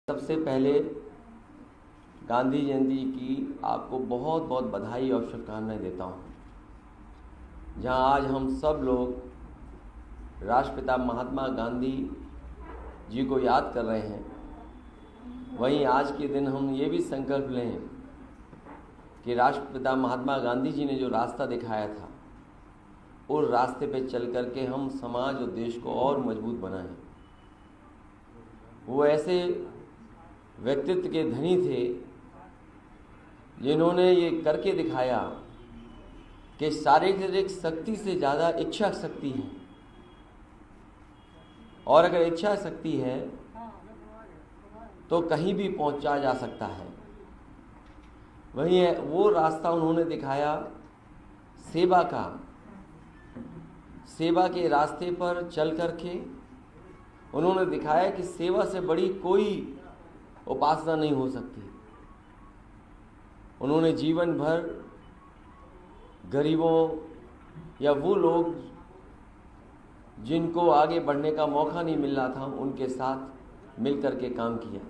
सबसे पहले गांधी जयंती की आपको बहुत बहुत बधाई और शुभकामनाएं देता हूं। जहां आज हम सब लोग राष्ट्रपिता महात्मा गांधी जी को याद कर रहे हैं, वहीं आज के दिन हम ये भी संकल्प लें कि राष्ट्रपिता महात्मा गांधी जी ने जो रास्ता दिखाया था, उस रास्ते पे चल कर के हम समाज और देश को और मजबूत बनाएं। वो ऐसे व्यक्तित्व के धनी थे जिन्होंने ये करके दिखाया कि शारीरिक शक्ति से ज़्यादा इच्छा शक्ति है, और अगर इच्छा शक्ति है तो कहीं भी पहुंचा जा सकता है। वहीं वो रास्ता उन्होंने दिखाया सेवा का। सेवा के रास्ते पर चल करके उन्होंने दिखाया कि सेवा से बड़ी कोई उपासना नहीं हो सकती। उन्होंने जीवन भर गरीबों या वो लोग जिनको आगे बढ़ने का मौका नहीं मिल रहा था, उनके साथ मिलकर के काम किया।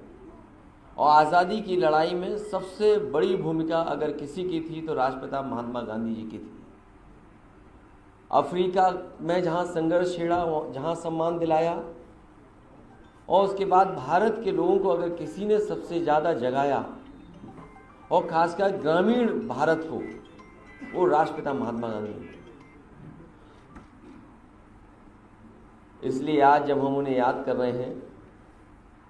और आज़ादी की लड़ाई में सबसे बड़ी भूमिका अगर किसी की थी तो राष्ट्रपिता महात्मा गांधी जी की थी। अफ्रीका में जहाँ संघर्ष छेड़ा, जहाँ सम्मान दिलाया, और उसके बाद भारत के लोगों को अगर किसी ने सबसे ज़्यादा जगाया, और खासकर ग्रामीण भारत को, वो राष्ट्रपिता महात्मा गांधी। इसलिए आज जब हम उन्हें याद कर रहे हैं,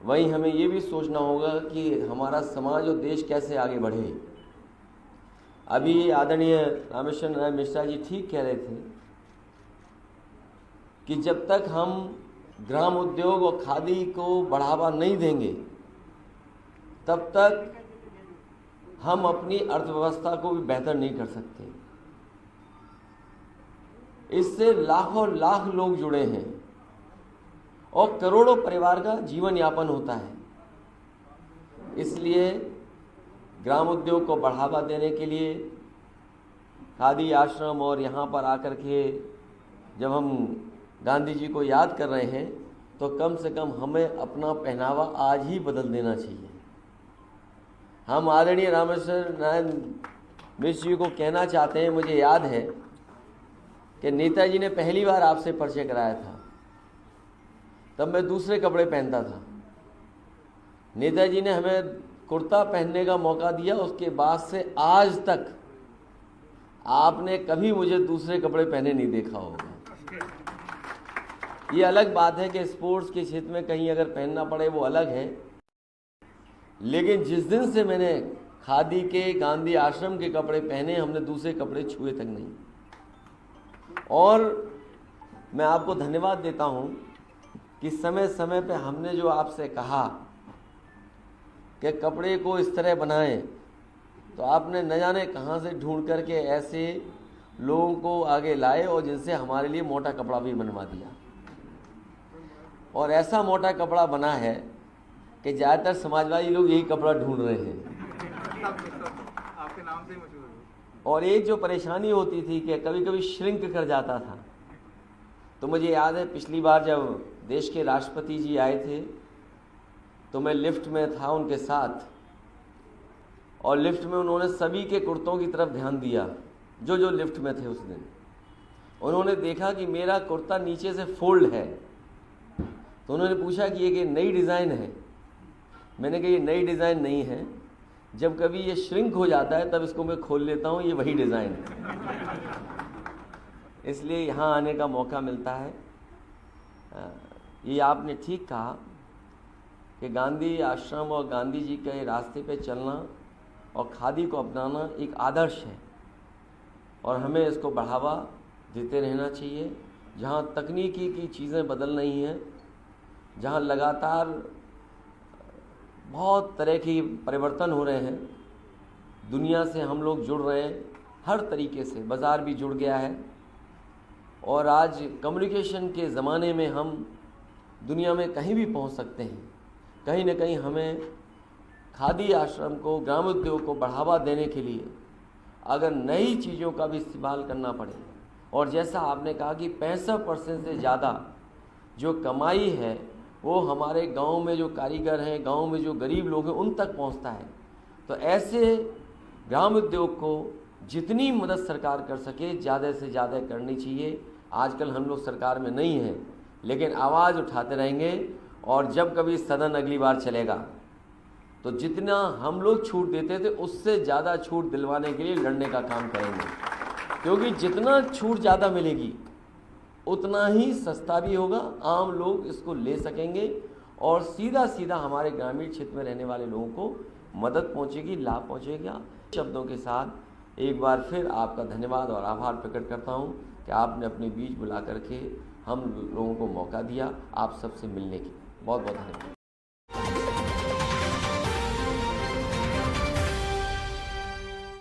वहीं हमें ये भी सोचना होगा कि हमारा समाज और देश कैसे आगे बढ़े। अभी आदरणीय रामेश्वर नारायण मिश्रा जी ठीक कह रहे थे कि जब तक हम ग्राम उद्योग और खादी को बढ़ावा नहीं देंगे, तब तक हम अपनी अर्थव्यवस्था को भी बेहतर नहीं कर सकते। इससे लाखों लाख लोग जुड़े हैं और करोड़ों परिवार का जीवन यापन होता है। इसलिए ग्राम उद्योग को बढ़ावा देने के लिए खादी आश्रम और यहाँ पर आकर के जब हम गांधी जी को याद कर रहे हैं, तो कम से कम हमें अपना पहनावा आज ही बदल देना चाहिए। हम आदरणीय रामेश्वर नारायण मिश्र जी को कहना चाहते हैं, मुझे याद है कि नेताजी ने पहली बार आपसे परिचय कराया था, तब मैं दूसरे कपड़े पहनता था। नेताजी ने हमें कुर्ता पहनने का मौका दिया, उसके बाद से आज तक आपने कभी मुझे दूसरे कपड़े पहने नहीं देखा होगा। ये अलग बात है कि स्पोर्ट्स के क्षेत्र में कहीं अगर पहनना पड़े, वो अलग है, लेकिन जिस दिन से मैंने खादी के गांधी आश्रम के कपड़े पहने, हमने दूसरे कपड़े छुए तक नहीं। और मैं आपको धन्यवाद देता हूं कि समय समय पे हमने जो आपसे कहा कि कपड़े को इस तरह बनाएं, तो आपने न जाने कहां से ढूंढ करके ऐसे लोगों को आगे लाए और जिनसे हमारे लिए मोटा कपड़ा भी बनवा दिया। और ऐसा मोटा कपड़ा बना है कि ज़्यादातर समाजवादी लोग यही कपड़ा ढूंढ रहे हैं। आपके नाम से ही मशहूर है। और एक जो परेशानी होती थी कि कभी कभी श्रिंक कर जाता था, तो मुझे याद है पिछली बार जब देश के राष्ट्रपति जी आए थे, तो मैं लिफ्ट में था उनके साथ, और लिफ्ट में उन्होंने सभी के कुर्तों की तरफ ध्यान दिया जो जो लिफ्ट में थे उस दिन। उन्होंने देखा कि मेरा कुर्ता नीचे से फोल्ड है, तो उन्होंने पूछा कि ये नई डिज़ाइन है। मैंने कहा ये नई डिज़ाइन नहीं है, जब कभी ये श्रिंक हो जाता है तब इसको मैं खोल लेता हूँ, ये वही डिज़ाइन है। इसलिए यहाँ आने का मौका मिलता है। ये आपने ठीक कहा कि गांधी आश्रम और गांधी जी के रास्ते पे चलना और खादी को अपनाना एक आदर्श है, और हमें इसको बढ़ावा देते रहना चाहिए। जहाँ तकनीकी की चीज़ें बदल रही हैं, जहाँ लगातार बहुत तरह की परिवर्तन हो रहे हैं, दुनिया से हम लोग जुड़ रहे हैं हर तरीके से, बाज़ार भी जुड़ गया है, और आज कम्युनिकेशन के ज़माने में हम दुनिया में कहीं भी पहुंच सकते हैं। कहीं न कहीं हमें खादी आश्रम को, ग्राम उद्योग को बढ़ावा देने के लिए अगर नई चीज़ों का भी इस्तेमाल करना पड़े, और जैसा आपने कहा कि 65% से ज़्यादा जो कमाई है वो हमारे गांव में जो कारीगर हैं, गांव में जो गरीब लोग हैं, उन तक पहुंचता है। तो ऐसे ग्राम उद्योग को जितनी मदद सरकार कर सके ज़्यादा से ज़्यादा करनी चाहिए। आजकल हम लोग सरकार में नहीं हैं, लेकिन आवाज़ उठाते रहेंगे, और जब कभी सदन अगली बार चलेगा तो जितना हम लोग छूट देते थे उससे ज़्यादा छूट दिलवाने के लिए लड़ने का काम करेंगे, क्योंकि जितना छूट ज़्यादा मिलेगी उतना ही सस्ता भी होगा, आम लोग इसको ले सकेंगे, और सीधा सीधा हमारे ग्रामीण क्षेत्र में रहने वाले लोगों को मदद पहुंचेगी, लाभ पहुंचेगा। शब्दों के साथ एक बार फिर आपका धन्यवाद और आभार प्रकट करता हूं कि आपने अपने बीच बुला करके हम लोगों को मौका दिया आप सबसे मिलने की। बहुत बहुत धन्यवाद।